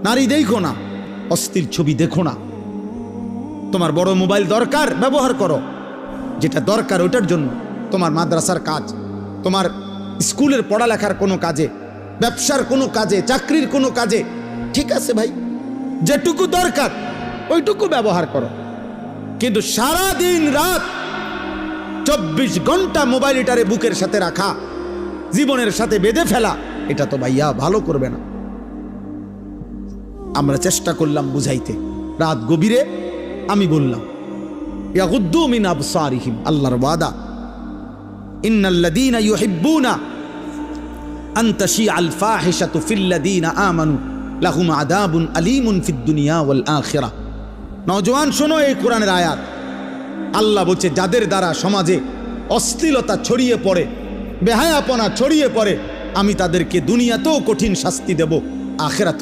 নারী দেখো না, অশ্লীল ছবি দেখো না। তোমার বড় মোবাইল দরকার, ব্যবহার করো, যেটা দরকার ওটার জন্য। তোমার মাদ্রাসার কাজ, তোমার স্কুলের পড়ালেখার কোনো কাজে, ব্যবসার কোনো কাজে, চাকরির কোনো কাজে, ঠিক আছে ভাই, যেটুকু দরকার ওইটুকু ব্যবহার করো। কিন্তু সারা দিন রাত 24 ঘন্টা মোবাইলটারে বুকের সাথে রাখা, জীবনের সাথে বেঁধে ফেলা, এটা তো ভাইয়া ভালো করবে না। আমরা চেষ্টা করলাম বুঝাইতে, রাত গভীরে আমি বললাম ইয়াগুদ্দু মিন আবসারিহিম, আল্লাহর ওয়াদা, ইন্নাল্লাযীনা ইউহিব্বুনা আন তাশিআল ফাহিশাতু ফিল্লাযীনা আমানু লাহুম আযাবুন আলীমুন ফিদ দুনিয়া ওয়াল আখিরাহ। নওজোয়ান শোনো এই কোরআনের আয়াত। আল্লাহ বলছে যাদের দ্বারা সমাজে অশ্লীলতা ছড়িয়ে পড়ে, বেহায়াপনা ছড়িয়ে পড়ে, আমি তাদেরকে দুনিয়াতেও কঠিন শাস্তি দেব, আখিরাতেও